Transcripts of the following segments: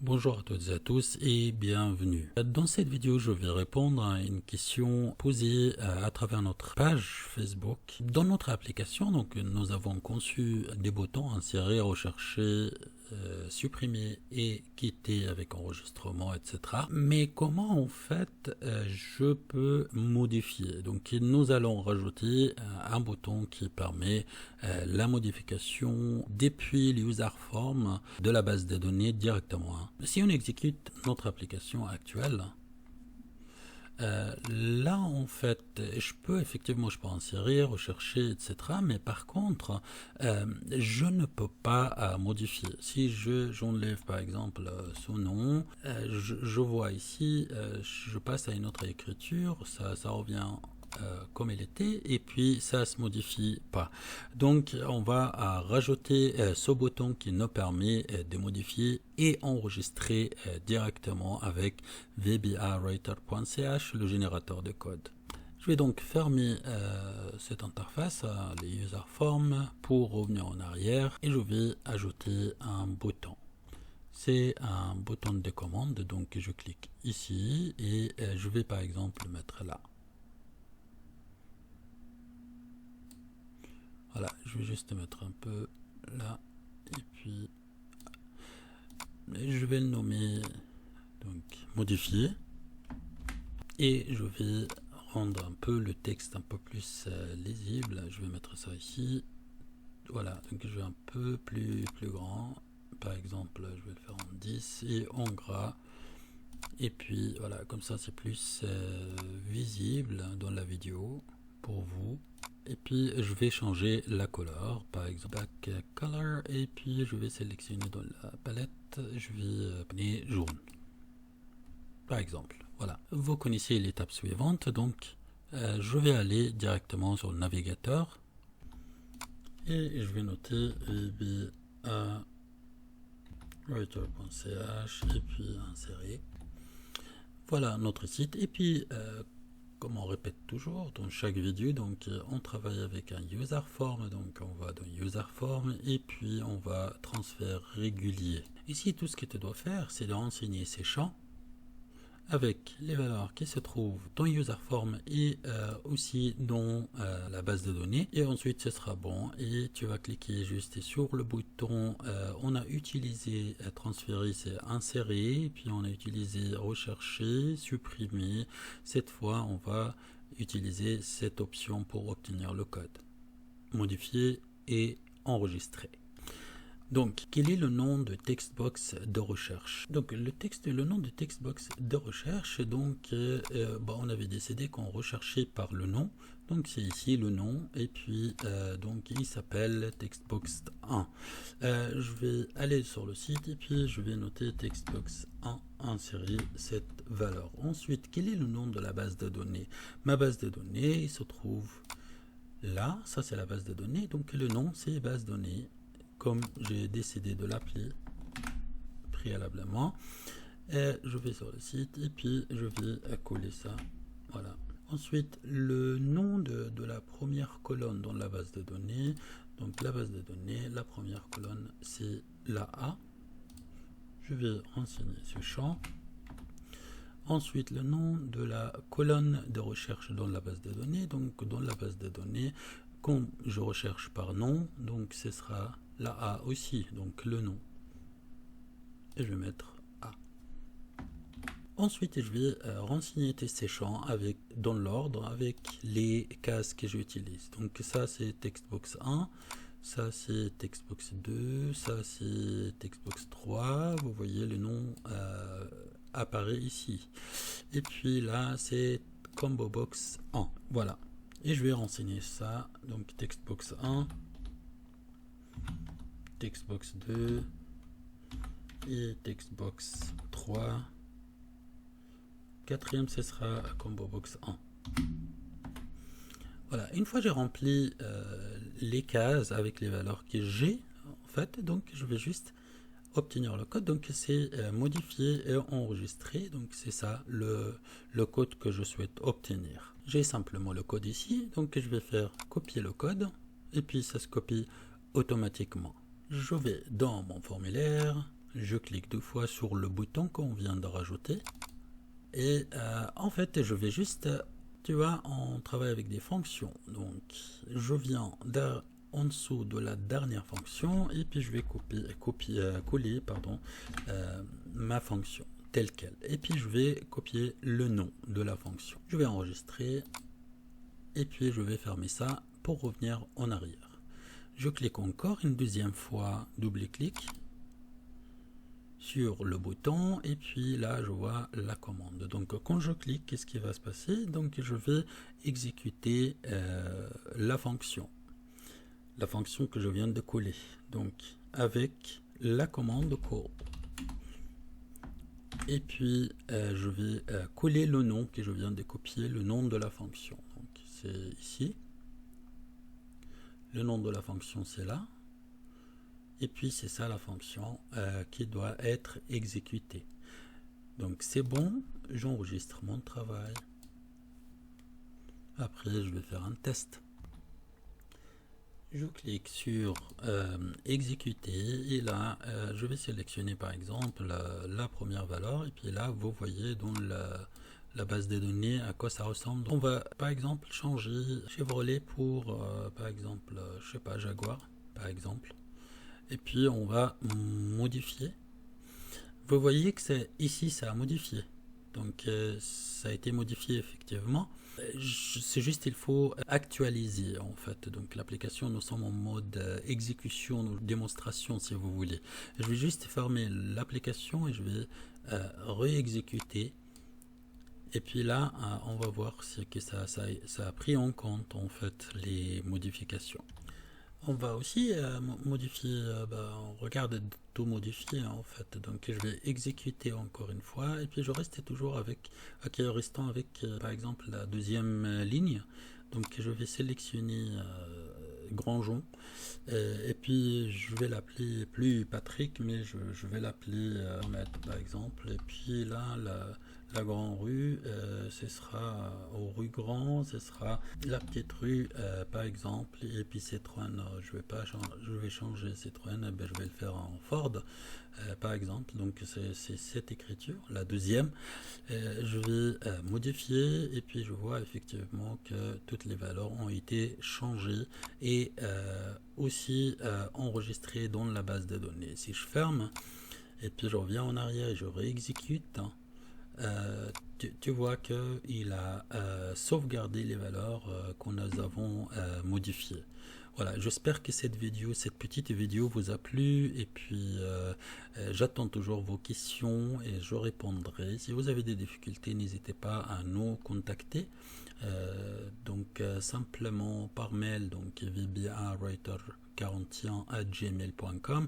Bonjour à toutes et à tous et bienvenue. Dans cette vidéo, je vais répondre à une question posée à travers notre page Facebook. Dans notre application, donc, nous avons conçu des boutons insérer, rechercher, supprimer et quitter avec enregistrement, etc. Mais comment en fait je peux modifier? Donc nous allons rajouter un bouton qui permet la modification depuis l'user form de la base de données directement. Si on exécute notre application actuelle, là en fait je peux insérer, rechercher, etc. Mais par contre je ne peux pas modifier. Si j'enlève par exemple ce nom, je vois ici, je passe à une autre écriture, ça revient comme elle était, et puis ça se modifie pas. Donc on va rajouter ce bouton qui nous permet de modifier et enregistrer directement avec vbawriter.ch, le générateur de code. Je vais donc fermer cette interface, les user forms, pour revenir en arrière, et je vais ajouter un bouton. C'est un bouton de commande, donc je clique ici et je vais par exemple le mettre là. Voilà, je vais juste mettre un peu là, et puis je vais le nommer donc modifier, et je vais rendre un peu le texte un peu plus lisible. Je vais mettre ça ici. Voilà, donc je vais un peu plus grand. Par exemple, je vais le faire en 10 et en gras. Et puis voilà, comme ça c'est plus visible dans la vidéo pour vous. Et puis je vais changer la couleur, par exemple back color, et puis je vais sélectionner dans la palette, je vais prendre jaune par exemple. Voilà, vous connaissez l'étape suivante, donc je vais aller directement sur le navigateur et je vais noter writer.ch et puis insérer. Voilà notre site. Et puis comme on répète toujours dans chaque vidéo, donc on travaille avec un user form, donc on va dans user form et puis on va transfert régulier. Ici tout ce que tu dois faire, c'est de renseigner ces champs avec les valeurs qui se trouvent dans user form et aussi dans la base de données, et ensuite ce sera bon et tu vas cliquer juste sur le bouton. On a utilisé transférer, c'est insérer, puis on a utilisé rechercher, supprimer. Cette fois on va utiliser cette option pour obtenir le code, modifier et enregistrer. Donc, quel est le nom de textbox de recherche? Donc, le nom de textbox de recherche, donc, on avait décidé qu'on recherchait par le nom. Donc, c'est ici le nom, et puis, donc, il s'appelle textbox 1. Je vais aller sur le site, et puis, je vais noter textbox 1, insérer cette valeur. Ensuite, quel est le nom de la base de données? Ma base de données se trouve là, ça c'est la base de données, donc le nom c'est base de données, comme j'ai décidé de l'appeler préalablement. Et je vais sur le site et puis je vais coller ça. Voilà. Ensuite, le nom de la première colonne dans la base de données. Donc la base de données, la première colonne c'est la A. Je vais renseigner ce champ. Ensuite, le nom de la colonne de recherche dans la base de données. Donc dans la base de données, comme je recherche par nom, donc ce sera la A aussi, donc le nom. Et je vais mettre A. Ensuite, je vais renseigner ces champs dans l'ordre avec les cases que j'utilise. Donc ça c'est textbox 1, ça c'est textbox 2, ça c'est textbox 3. Vous voyez le nom apparaît ici. Et puis là c'est combo box 1. Voilà. Et je vais renseigner ça. Donc textbox 1, textbox 2 et textbox 3. Quatrième, ce sera combo box 1. Voilà, une fois j'ai rempli les cases avec les valeurs que j'ai, en fait, donc je vais juste obtenir le code. Donc c'est modifier et enregistrer. Donc c'est ça le code que je souhaite obtenir. J'ai simplement le code ici, donc je vais faire copier le code et puis ça se copie automatiquement. Je vais dans mon formulaire, je clique 2 fois sur le bouton qu'on vient de rajouter et en fait je vais juste, tu vois, on travaille avec des fonctions, donc je viens en dessous de la dernière fonction et puis je vais coller ma fonction telle quelle et puis je vais copier le nom de la fonction, je vais enregistrer et puis je vais fermer ça pour revenir en arrière. Je clique encore une deuxième fois, double-clic sur le bouton et puis là je vois la commande. Donc quand je clique, qu'est-ce qui va se passer? Donc je vais exécuter la fonction que je viens de coller, donc avec la commande call. Et puis je vais coller le nom que je viens de copier, le nom de la fonction. Donc c'est ici. Le nom de la fonction c'est là. Et puis c'est ça la fonction qui doit être exécutée. Donc c'est bon, j'enregistre mon travail. Après je vais faire un test. Je clique sur exécuter et là je vais sélectionner par exemple la première valeur et puis là vous voyez dans la base de données à quoi ça ressemble. On va par exemple changer Chevrolet pour par exemple je sais pas, Jaguar par exemple, et puis on va modifier. Vous voyez que c'est ici ça a modifié, donc ça a été modifié effectivement. C'est juste il faut actualiser en fait, donc l'application, nous sommes en mode exécution ou démonstration si vous voulez. Je vais juste fermer l'application et je vais réexécuter et puis là on va voir que ça a pris en compte en fait les modifications. On va aussi modifier, on regarde tout modifier en fait, donc je vais exécuter encore une fois et puis je reste toujours avec, restant avec par exemple la deuxième ligne, donc je vais sélectionner Grandjean et puis je vais l'appeler plus Patrick mais je vais l'appeler par exemple, et puis là la grande rue ce sera aux rues Grand, ce sera la petite rue par exemple, et puis Citroën je vais changer Citroën, je vais le faire en Ford par exemple, donc c'est cette écriture, la deuxième. Je vais modifier et puis je vois effectivement que toutes les valeurs ont été changées et aussi enregistrées dans la base de données. Si je ferme et puis je reviens en arrière et je réexécute, tu vois qu'il a sauvegardé les valeurs que nous avons modifiées. Voilà, j'espère que cette petite vidéo vous a plu et puis j'attends toujours vos questions et je répondrai. Si vous avez des difficultés, n'hésitez pas à nous contacter. Donc simplement par mail, donc vbawriter41@gmail.com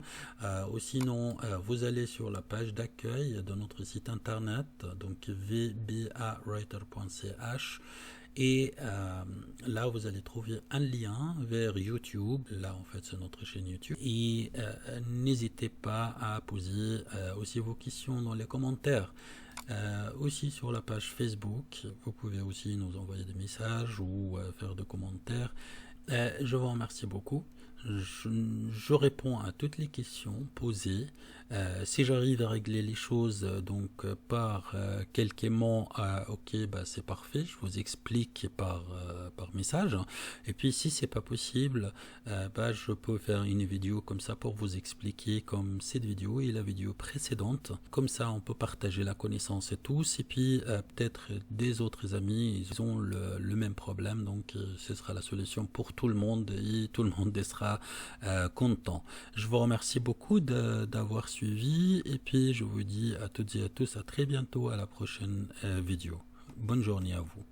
ou sinon vous allez sur la page d'accueil de notre site internet, donc vbawriter.ch, et là vous allez trouver un lien vers YouTube. Là en fait c'est notre chaîne YouTube, et n'hésitez pas à poser aussi vos questions dans les commentaires. Aussi sur la page Facebook, vous pouvez aussi nous envoyer des messages ou faire des commentaires. Je vous remercie beaucoup. Je réponds à toutes les questions posées. Si j'arrive à régler les choses par quelques mots, ok, c'est parfait, je vous explique par message. Et puis si c'est pas possible, je peux faire une vidéo comme ça pour vous expliquer, comme cette vidéo et la vidéo précédente. Comme ça on peut partager la connaissance et tous, et puis peut-être des autres amis ils ont le même problème, donc ce sera la solution pour tout le monde et tout le monde sera content. Je vous remercie beaucoup d'avoir suivi et puis je vous dis à toutes et à tous à très bientôt à la prochaine vidéo. Bonne journée à vous.